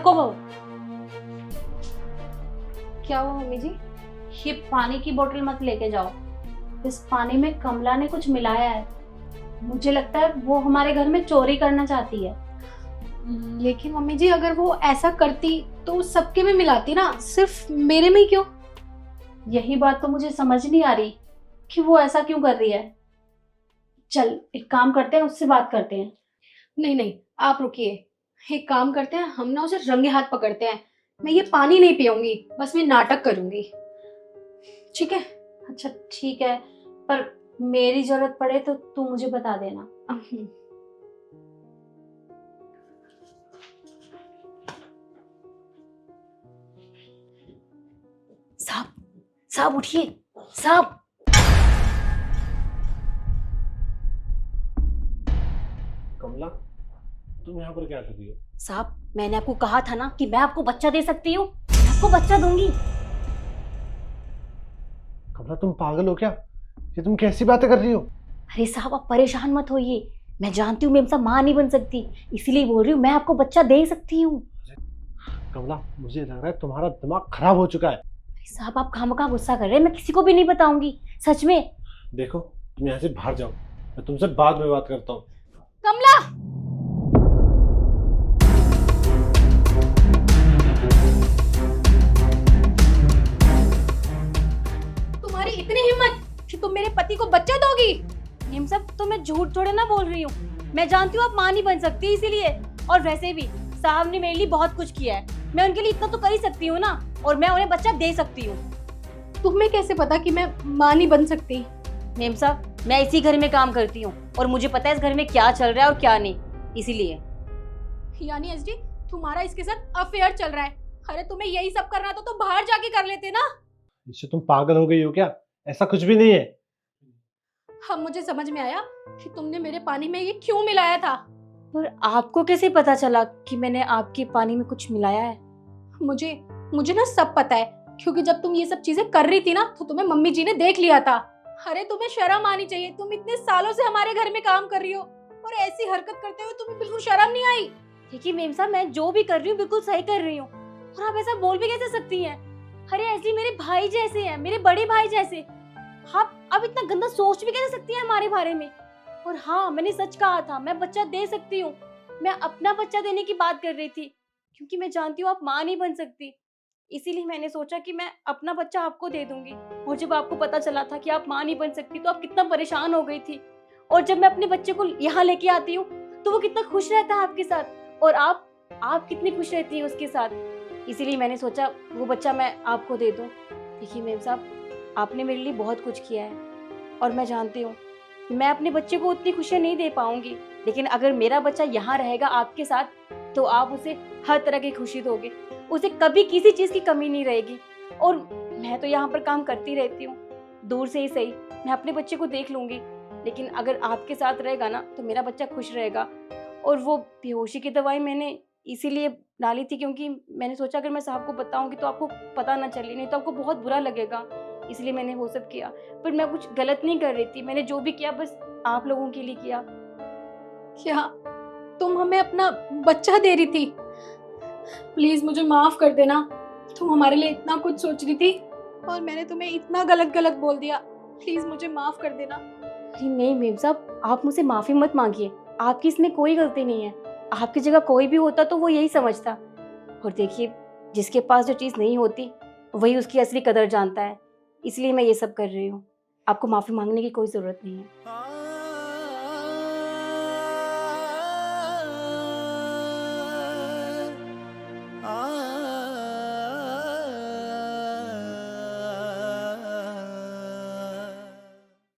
रुको वो। क्या हुआ मम्मी जी? ये पानी की बोतल मत लेके जाओ। इस पानी में कमला ने कुछ मिलाया है। मुझे लगता है वो हमारे घर में चोरी करना चाहती है। लेकिन मम्मी जी अगर वो ऐसा करती तो सबके में मिलाती ना, सिर्फ मेरे में ही क्यों? यही बात तो मुझे समझ नहीं आ रही कि वो ऐसा क्यों कर रही है। चल एक काम करते हैं, उससे बात करते हैं। नहीं नहीं, आप रुकिए। एक काम करते हैं, हम ना उसे रंगे हाथ पकड़ते हैं। मैं ये पानी नहीं पीऊंगी, बस मैं नाटक करूंगी। ठीक है? अच्छा ठीक है, पर मेरी जरूरत पड़े तो तू मुझे बता देना। साहब, साहब उठिए, साहब। कमला, तुम यहाँ पर क्या कर रही हो? साहब मैंने आपको कहा था ना कि मैं आपको बच्चा दे सकती हूँ, आपको बच्चा दूंगी। कमला तुम पागल हो क्या? ये तुम कैसी बातें कर रही हो? अरे साहब आप परेशान मत होइए, मैं जानती हूँ मेमसा माँ नहीं बन सकती, इसीलिए बोल रही हूँ मैं आपको बच्चा दे सकती हूँ। कमला मुझे लग रहा है तुम्हारा दिमाग खराब हो चुका है। अरे साहब आप खामखा गुस्सा कर रहे हैं, मैं किसी को भी नहीं बताऊंगी, सच में। देखो तुम यहाँ से बाहर जाओ, मैं तुमसे बाद में बात करता हूँ। कमला! तुम्हारी इतनी हिम्मत कि तुम मेरे पति को बच्चा दोगी? मेमसा तो मैं झूठ थोड़े ना बोल रही हूँ, मैं जानती हूँ आप माँ नहीं बन सकती इसीलिए। और वैसे भी साहब ने मेरे लिए बहुत कुछ किया है, मैं उनके लिए इतना तो कर ही सकती हूँ ना, और मैं उन्हें बच्चा दे सकती हूँ। तुम्हें कैसे पता कि मैं माँ नहीं बन सकती? मेम साहब मैं इसी घर में काम करती हूँ और मुझे पता है इस घर में क्या चल रहा है और क्या नहीं, इसीलिए। यानी एसडी तुम्हारा इसके साथ अफेयर चल रहा है? अरे तुम्हें यही सब करना तो बाहर जाके कर लेते ना। इससे तुम पागल हो गई हो क्या? ऐसा कुछ भी नहीं है। अब मुझे समझ में आया कि तुमने मेरे पानी में ये क्यों मिलाया था। पर आपको कैसे पता चला कि मैंने आपके पानी में कुछ मिलाया है? मुझे मुझे ना सब पता है, क्योंकि जब तुम ये सब चीजें कर रही थी ना तो तुम्हें मम्मी जी ने देख लिया था। अरे तुम्हें शर्म आनी चाहिए, तुम इतने सालों से हमारे घर में काम कर रही हो और ऐसी हरकत करते हुए तुम्हें बिल्कुल शर्म नहीं आई? देखिए मेम साहब मैं जो भी कर रही हूँ बिल्कुल सही कर रही हूँ, और आप ऐसा बोल भी कैसे सकती हैं? अरे ऐसे मेरे भाई जैसे हैं, मेरे बड़े भाई जैसे। आप इतना गंदा सोच भी कैसे सकती हैं हमारे बारे में? और हाँ मैंने सच कहा था, मैं बच्चा दे सकती हूँ। मैं अपना बच्चा देने की बात कर रही थी, क्योंकि मैं जानती हूँ आप माँ नहीं बन सकती, इसीलिए मैंने सोचा कि मैं अपना बच्चा आपको दे दूंगी। और जब आपको पता चला था कि आप माँ नहीं बन सकती तो आप कितना परेशान हो गई थी, और जब मैं अपने बच्चे को यहाँ लेके आती हूँ तो वो कितना खुश रहता है आपके साथ, और आप कितनी खुश रहती हैं उसके साथ, इसीलिए मैंने सोचा वो बच्चा मैं आपको दे दूं। देखिए मेम साहब आपने मेरे लिए बहुत कुछ किया है, और मैं जानती हूँ मैं अपने बच्चे को उतनी खुशियाँ नहीं दे पाऊंगी, लेकिन अगर मेरा बच्चा यहाँ रहेगा आपके साथ तो आप उसे हर तरह की खुशी दोगे, उसे कभी किसी चीज़ की कमी नहीं रहेगी। और मैं तो यहाँ पर काम करती रहती हूँ, दूर से ही सही, मैं अपने बच्चे को देख लूँगी, लेकिन अगर आपके साथ रहेगा ना तो मेरा बच्चा खुश रहेगा। और वो बेहोशी की दवाई मैंने इसीलिए डाली थी क्योंकि मैंने सोचा अगर मैं साहब को बताऊंगी तो आपको पता ना चले, नहीं तो आपको बहुत बुरा लगेगा, इसलिए मैंने वो सब किया। पर मैं कुछ गलत नहीं कर रही थी, मैंने जो भी किया बस आप लोगों के लिए किया। क्या तुम हमें अपना बच्चा दे रही थी? प्लीज मुझे माफ कर देना, तुम हमारे लिए इतना कुछ सोच रही थी और मैंने तुम्हें इतना गलत गलत बोल दिया। प्लीज मुझे माफ कर देना। अरे नहीं मेम साहब आप मुझसे माफ़ी मत मांगिए, आपकी इसमें कोई गलती नहीं है, आपकी जगह कोई भी होता तो वो यही समझता। और देखिए जिसके पास जो चीज़ नहीं होती वही उसकी असली कदर जानता है, इसलिए मैं ये सब कर रही हूँ, आपको माफ़ी मांगने की कोई ज़रूरत नहीं है।